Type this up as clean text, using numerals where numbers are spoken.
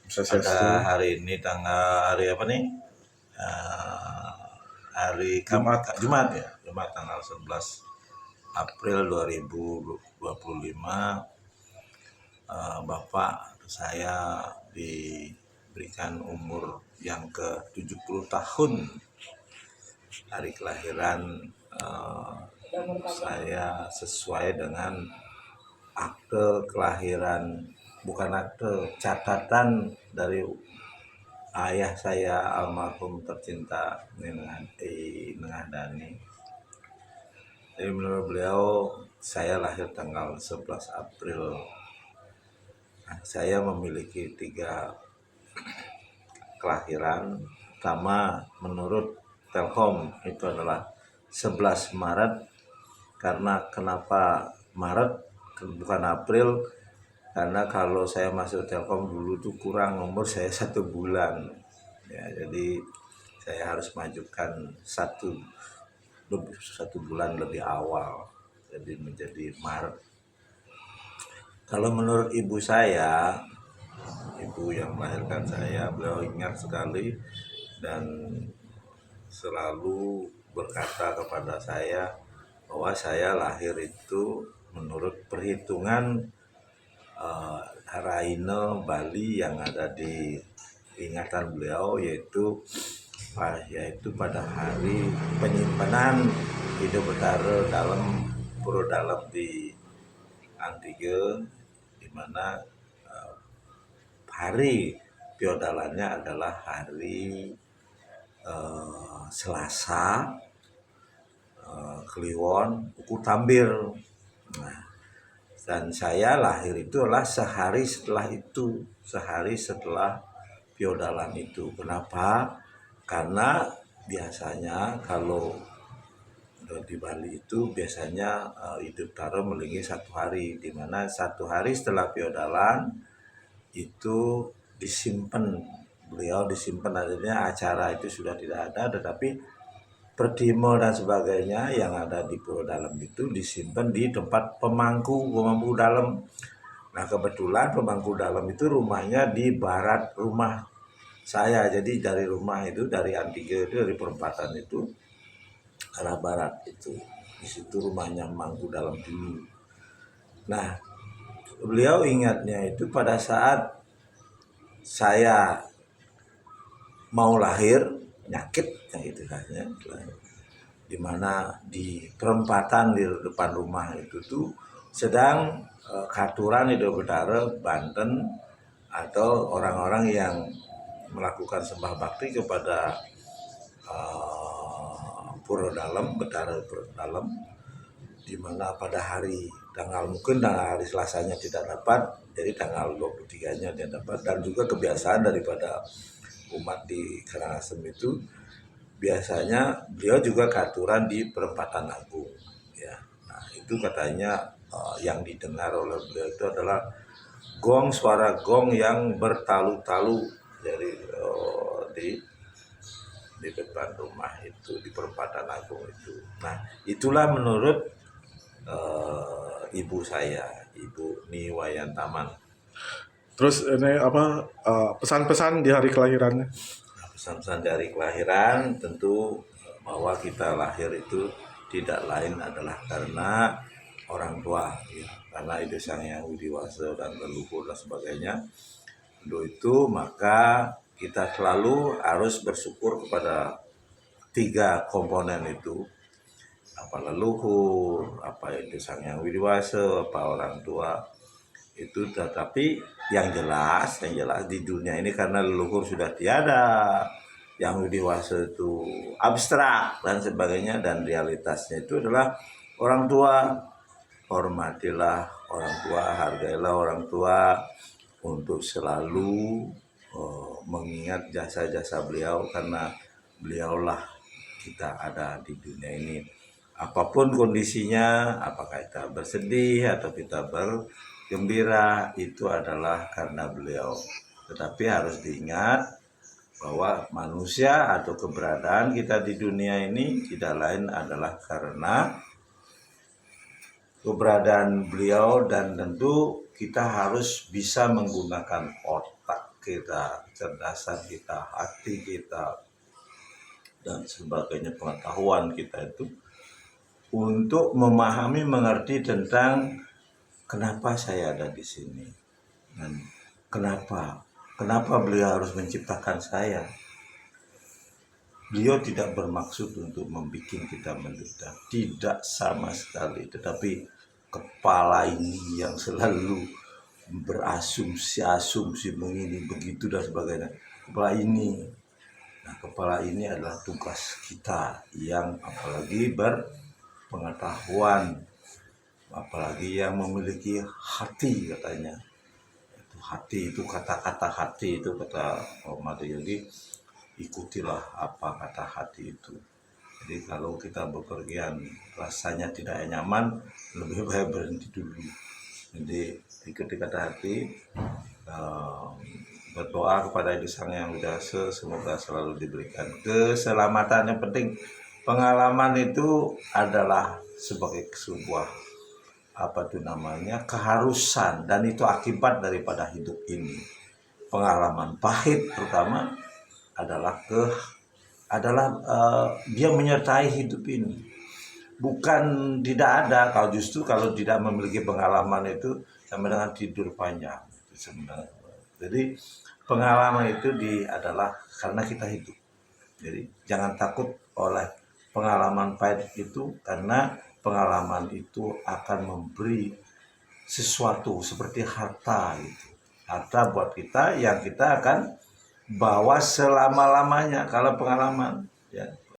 pada hari ini hari apa nih? Hari Jumat ya, Jumat tanggal 11 April 2025. Bapak saya diberikan umur yang ke-70 tahun. Hari kelahiran saya sesuai dengan akte kelahiran, bukan akte, catatan dari ayah saya almarhum tercinta Nengah Dani. Jadi menurut beliau saya lahir tanggal 11 April. Nah, saya memiliki 3 kelahiran. Pertama, menurut Telkom itu adalah 11 Maret. Karena kenapa Maret bukan April? Karena kalau saya masuk Telkom dulu tuh kurang umur saya 1 bulan ya, jadi saya harus majukan 1 bulan lebih awal, jadi menjadi Maret. Kalau menurut ibu saya, ibu yang melahirkan saya, beliau ingat sekali dan selalu berkata kepada saya bahwa saya lahir itu menurut perhitungan Raine Bali yang ada di ingatan beliau, yaitu pada hari penyimpanan Ido Betara dalam Puro Dalam di Antige, di mana hari piodalannya adalah hari Selasa, Kliwon, Uku Tambir. Nah, dan saya lahir itu adalah sehari setelah piodalan itu. Kenapa? Karena biasanya kalau di Bali itu biasanya Ido Betara melinggi 1 hari, di mana 1 hari setelah piodalan itu beliau disimpan, artinya acara itu sudah tidak ada, tetapi Perdimo dan sebagainya yang ada di Puro Dalam itu disimpan di tempat pemangku dalam. Nah, kebetulan pemangku dalam itu rumahnya di barat rumah saya. Jadi dari rumah itu, dari Antige itu, dari perempatan itu arah barat itu. Di situ rumahnya Mangku Dalam dulu. Nah, beliau ingatnya itu pada saat saya mau lahir, nyakit gitu kan ya, dimana di perempatan di depan rumah itu tuh sedang katuran Ido Betara Banten atau orang-orang yang melakukan sembah bakti kepada Puro Dalam, Betara Puro Dalam, di mana pada hari mungkin hari Selasanya tidak dapat, jadi tanggal 23-nya dia dapat. Dan juga kebiasaan daripada umat di Karangasem itu biasanya beliau juga katuran di Perempatan Agung ya. Nah, itu katanya yang didengar oleh beliau itu adalah suara gong yang bertalu-talu dari di depan rumah itu, di Perempatan Agung itu. Nah, itulah menurut ibu saya, Ibu Niwayan Taman. Terus ini apa pesan-pesan di hari kelahirannya? Nah, pesan-pesan dari kelahiran tentu bahwa kita lahir itu tidak lain adalah karena orang tua ya, karena Ide Sang Hyang Widiwasa dan leluhur dan sebagainya. Untuk itu maka kita selalu harus bersyukur kepada 3 komponen itu, apa leluhur, apa Ide Sang Hyang Widiwasa, apa orang tua itu. Tetapi yang jelas di dunia ini karena leluhur sudah tiada, yang Widiwasa itu abstrak dan sebagainya, dan realitasnya itu adalah orang tua. Hormatilah orang tua, hargailah orang tua, untuk selalu mengingat jasa-jasa beliau, karena beliaulah kita ada di dunia ini. Apapun kondisinya, apakah kita bersedih atau kita bergembira, itu adalah karena beliau. Tetapi harus diingat bahwa manusia atau keberadaan kita di dunia ini tidak lain adalah karena keberadaan beliau, dan tentu kita harus bisa menggunakan otak kita, kecerdasan kita, hati kita, dan sebagainya, pengetahuan kita itu untuk memahami, mengerti tentang kenapa saya ada di sini dan kenapa beliau harus menciptakan saya. Beliau tidak bermaksud untuk membuat kita menderita, tidak sama sekali. Tetapi kepala ini yang selalu berasumsi begini, begitu dan sebagainya. Kepala ini adalah tugas kita yang apalagi berpengetahuan, apalagi yang memiliki hati katanya. Hati itu, kata-kata hati itu, kata Muhammad Yogi, ikutilah apa kata hati itu. Jadi kalau kita bepergian rasanya tidak nyaman, lebih baik berhenti dulu. Jadi ikuti kata hati, berdoa kepada Ibu Sang Yang Widasa, semoga selalu diberikan keselamatan. Yang penting pengalaman itu adalah sebagai sebuah keharusan, dan itu akibat daripada hidup ini. Pengalaman pahit pertama adalah dia menyertai hidup ini. Bukan tidak ada, kalau tidak memiliki pengalaman itu sama dengan tidur panjang sebenarnya. Jadi pengalaman itu adalah karena kita hidup. Jadi jangan takut oleh pengalaman pahit itu, karena pengalaman itu akan memberi sesuatu seperti harta gitu. Harta buat kita yang kita akan bawa selama-lamanya kalau pengalaman, ya.